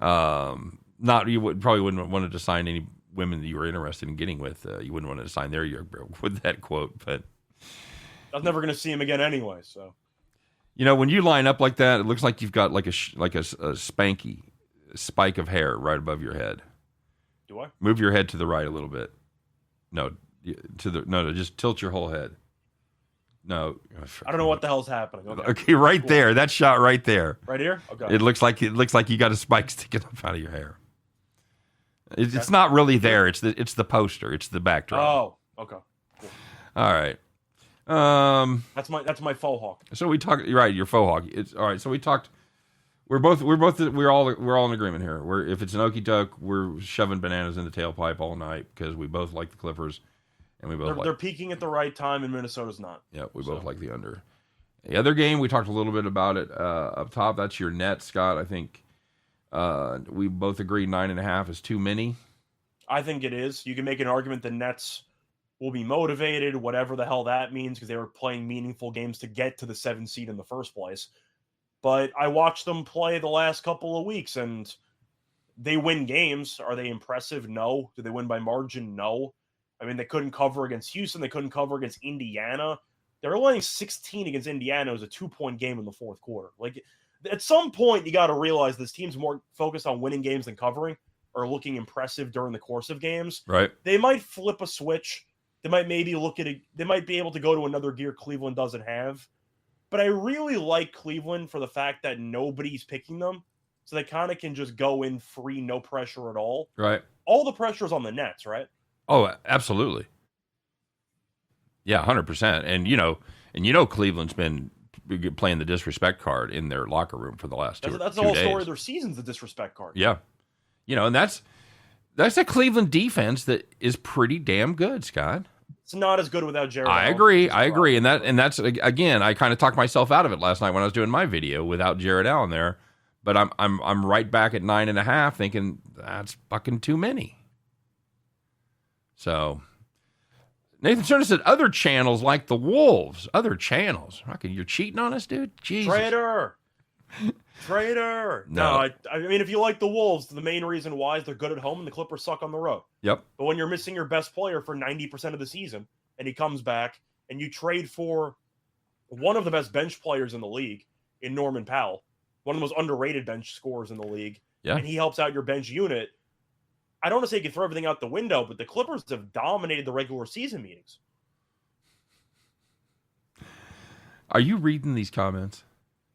You probably wouldn't want to sign any women that you were interested in getting with. You wouldn't want to sign their yearbook with that quote, but I was never going to see him again anyway. So, when you line up like that, it looks like you've got like a spanky spike of hair right above your head. Do I move your head to the right a little bit? No, just tilt your whole head. No, I don't know what the hell's happening. Okay, right cool. There, that shot right there. Right here. Okay. It looks like you got a spike sticking up out of your hair. It's not really there. It's the poster. It's the backdrop. Oh, okay. Cool. All right. That's my faux hawk. So we talked. You're right. Your faux hawk. It's all right. So we talked. We're all in agreement here. If it's an okie doke, we're shoving bananas in the tailpipe all night because we both like the Clippers, and they're peaking at the right time, and Minnesota's not. Yeah, we both like the under. The other game we talked a little bit about it up top. That's your net, Scott. I think we both agree 9.5 is too many. I think it is. You can make an argument the Nets will be motivated, whatever the hell that means, because they were playing meaningful games to get to the 7th seed in the first place. But I watched them play the last couple of weeks, and they win games. Are they impressive? No. Do they win by margin? No. I mean, they couldn't cover against Houston. They couldn't cover against Indiana. They were laying 16 against Indiana. It was a 2-point game in the fourth quarter. Like, at some point, you got to realize this team's more focused on winning games than covering or looking impressive during the course of games. Right. They might flip a switch. They might maybe they might be able to go to another gear Cleveland doesn't have. But I really like Cleveland for the fact that nobody's picking them. So they kind of can just go in free, no pressure at all. Right. All the pressure's on the Nets, right? Oh, absolutely. Yeah, 100%. And Cleveland's been playing the disrespect card in their locker room for the last 2 days. That's the whole story of their season's the disrespect card. Yeah. And that's a Cleveland defense that is pretty damn good, Scott. It's not as good without Jared Allen. I agree. And that's again, I kind of talked myself out of it last night when I was doing my video without Jared Allen there. But I'm right back at 9.5 thinking that's fucking too many. So Nathan Cerner said other channels like the Wolves. Other channels. You're cheating on us, dude? Jesus. Traitor. No, I mean, if you like the Wolves, the main reason why is they're good at home and the Clippers suck on the road. Yep. But when you're missing your best player for 90% of the season and he comes back and you trade for one of the best bench players in the league in Norman Powell, one of the most underrated bench scorers in the league, and he helps out your bench unit, I don't want to say you can throw everything out the window, but the Clippers have dominated the regular season meetings. Are you reading these comments?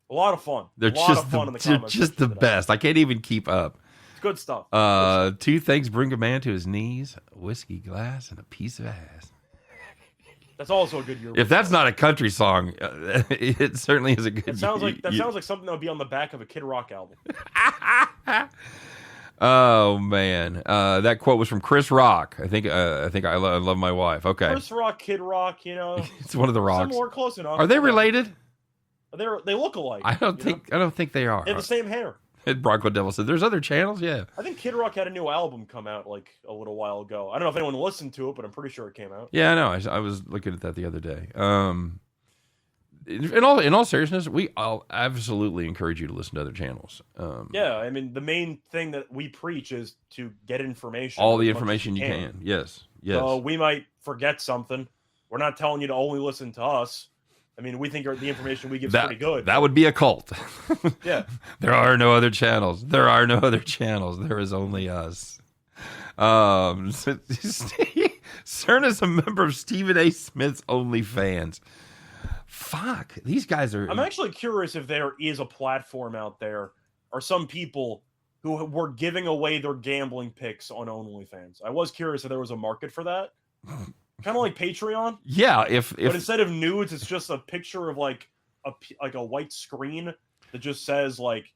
A lot of fun. They're just the best. I can't even keep up. It's good stuff. Two things bring a man to his knees: a whiskey glass and a piece of ass. That's also a good year. If that's not a country song, it certainly is a good. It sounds like sounds like something that would be on the back of a Kid Rock album. Oh man, that quote was from Chris Rock. I think I love my wife. Okay, Chris Rock, Kid Rock, it's one of the Rocks. Similar, close enough. Are they related? They look alike. I don't think they are. They have the same hair. Bronco Devil said, "There's other channels." Yeah, I think Kid Rock had a new album come out like a little while ago. I don't know if anyone listened to it, but I'm pretty sure it came out. Yeah, I know. I was looking at that the other day. In all seriousness, I'll absolutely encourage you to listen to other channels. Yeah, I mean, the main thing that we preach is to get information. All the information you can. Yes. So we might forget something. We're not telling you to only listen to us. I mean, we think the information we give is pretty good. That would be a cult. Yeah. There are no other channels. There are no other channels. There is only us. CERN is a member of Stephen A. Smith's OnlyFans. Fuck, these guys are... I'm actually curious if there is a platform out there or some people who were giving away their gambling picks on OnlyFans. I was curious if there was a market for that. Kind of like Patreon. Yeah, but instead of nudes, it's just a picture of like a white screen that just says like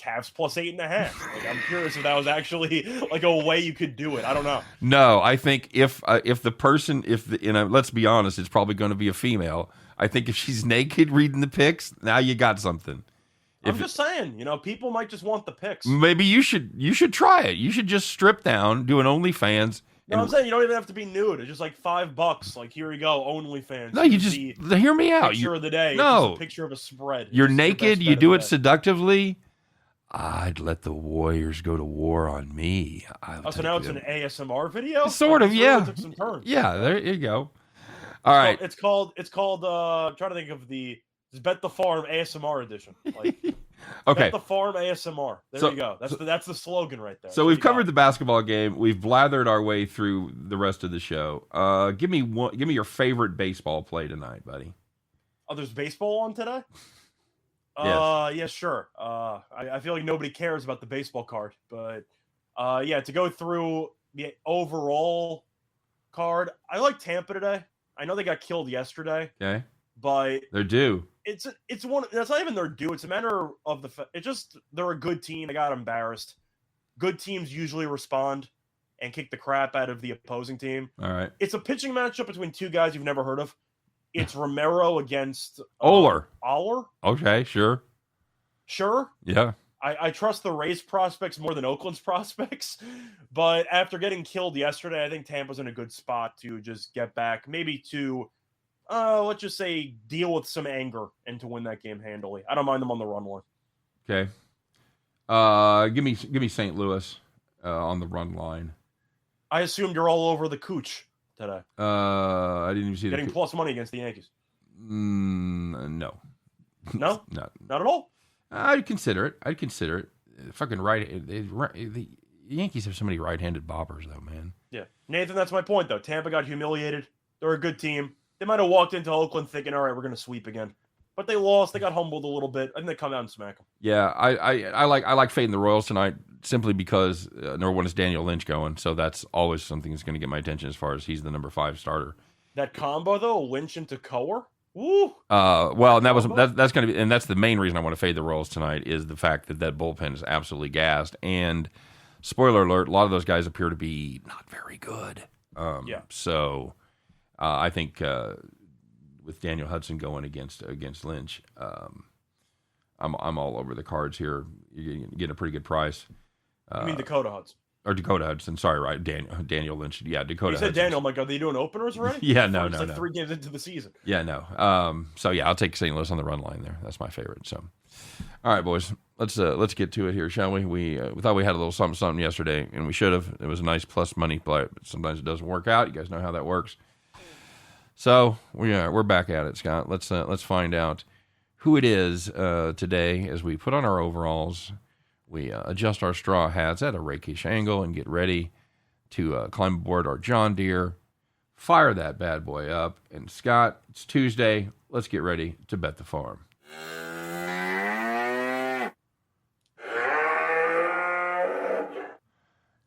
Cavs plus 8.5. Like, I'm curious if that was actually like a way you could do it. I don't know. No, I think if the person, let's be honest, it's probably going to be a female. I think if she's naked reading the pics, now you got something. I'm just saying, people might just want the pics. Maybe you should try it. You should just strip down, do an OnlyFans. No, I'm saying you don't even have to be nude. It's just like $5. Like, here you go, OnlyFans. No, you just hear me out. Picture of the day. No, it's just a picture of a spread. You're naked. You do it seductively. I'd let the Warriors go to war on me. So now it's an ASMR video. Sort of, yeah. Took some turns. Yeah, there you go. All right. It's called. I'm trying to think of it's Bet the Farm ASMR edition. Like, okay. Bet the Farm ASMR. There you go. That's the slogan right there. So we've covered the basketball game. We've blathered our way through the rest of the show. Give me your favorite baseball play tonight, buddy. Oh, there's baseball on today? Yes. Yeah, sure. I feel like nobody cares about the baseball card, but to go through the overall card, I like Tampa today. I know they got killed yesterday. Okay. But they're due. It's one. That's not even their due. It's a matter of they're a good team. They got embarrassed. Good teams usually respond and kick the crap out of the opposing team. All right. It's a pitching matchup between two guys you've never heard of. It's Romero against Oler. Okay, sure. Sure. Yeah. I trust the Rays prospects more than Oakland's prospects, but after getting killed yesterday, I think Tampa's in a good spot to just get back, maybe to, let's just say, deal with some anger and to win that game handily. I don't mind them on the run line. Okay. Give me St. Louis on the run line. I assumed you're all over the Cooch today. I didn't even see getting plus money against the Yankees. No. No, not at all. I'd consider it. Fucking right. The Yankees have so many right-handed boppers, though, man. Yeah, Nathan, that's my point, though. Tampa got humiliated. They're a good team. They might have walked into Oakland thinking, all right, we're going to sweep again. But they lost. They got humbled a little bit. I think they come out and smack them. Yeah, I like fading the Royals tonight simply because number one is Daniel Lynch going, so that's always something that's going to get my attention as far as he's the number 5 starter. That combo, though, Lynch into Coer? Woo! Well, and that's going to be, and that's the main reason I want to fade the Royals tonight is the fact that bullpen is absolutely gassed. And spoiler alert, a lot of those guys appear to be not very good. So I think with Daniel Hudson going against Lynch, I'm all over the cards here. You're getting a pretty good price. You mean Dakota Hudson? Or Dakota Hudson, sorry, right? Daniel Lynch. Yeah, Dakota You said Hudson. Daniel, I'm like, are they doing openers already? Yeah, no. Like 3 games into the season. Yeah, no. So, yeah, I'll take St. Louis on the run line there. That's my favorite. So, all right, boys, let's get to it here, shall we? We thought we had a little something yesterday, and we should have. It was a nice plus money play, but sometimes it doesn't work out. You guys know how that works. So, we're back at it, Scott. Let's find out who it is today as we put on our overalls. We adjust our straw hats at a rakish angle and get ready to climb aboard our John Deere, fire that bad boy up. And Scott, it's Tuesday. Let's get ready to bet the farm.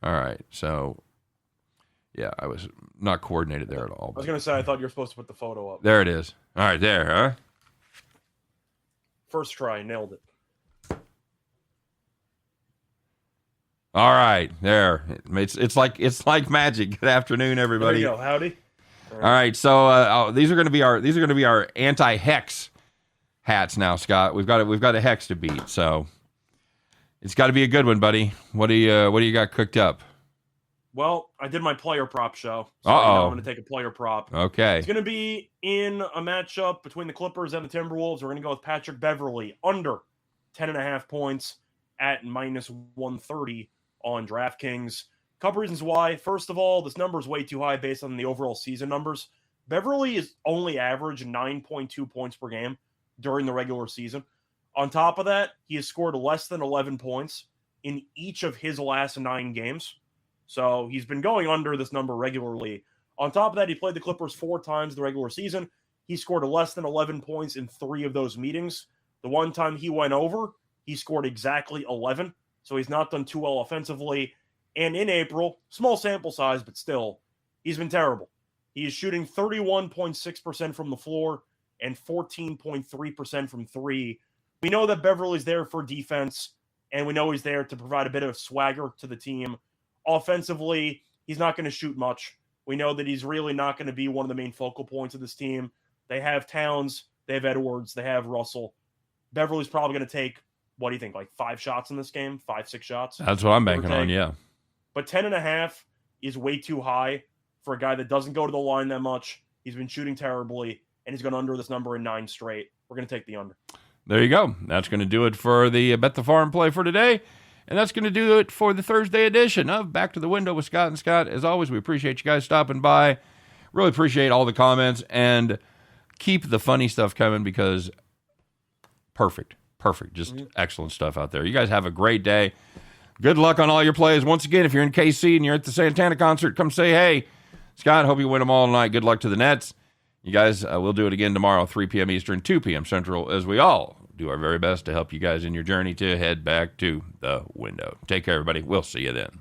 All right. So, Yeah, I was not coordinated there at all. I was going to say, I thought you were supposed to put the photo up. There it is. All right, there, huh? First try, nailed it. All right, there. It's like magic. Good afternoon, everybody. There you go. Howdy. All right, so these are going to be our anti-hex hats now, Scott. We've got a hex to beat, so it's got to be a good one, buddy. What do you got cooked up? Well, I did my player prop show, so I'm going to take a player prop. Okay, it's going to be in a matchup between the Clippers and the Timberwolves. We're going to go with Patrick Beverley under 10.5 points at -130 on DraftKings. Couple reasons why. First of all, this number is way too high based on the overall season numbers. Beverley is only averaged 9.2 points per game during the regular season. On top of that, he has scored less than 11 points in each of his last 9 games. So he's been going under this number regularly. On top of that, he played the Clippers 4 times the regular season. He scored less than 11 points in 3 of those meetings. The one time he went over, he scored exactly 11. So he's not done too well offensively. And in April, small sample size, but still, he's been terrible. He is shooting 31.6% from the floor and 14.3% from 3. We know that Beverley's there for defense, and we know he's there to provide a bit of swagger to the team. Offensively, he's not going to shoot much. We know that he's really not going to be one of the main focal points of this team. They have Towns, they have Edwards, they have Russell. Beverley's probably going to take, what do you think, like 5 shots in this game? 5, 6 shots? That's what I'm banking on, yeah. But 10.5 is way too high for a guy that doesn't go to the line that much. He's been shooting terribly, and he's gone under this number in 9 straight. We're going to take the under. There you go. That's going to do it for the Bet the Farm play for today. And that's going to do it for the Thursday edition of Back to the Window with Scott and Scott. As always, we appreciate you guys stopping by. Really appreciate all the comments. And keep the funny stuff coming because perfect. Just excellent stuff out there. You guys have a great day. Good luck on all your plays. Once again, if you're in KC and you're at the Santana concert, come say, hey, Scott, hope you win them all tonight. Good luck to the Nets. You guys, we'll do it again tomorrow, 3 p.m. Eastern, 2 p.m. Central, as we all do our very best to help you guys in your journey to head back to the window. Take care, everybody. We'll see you then.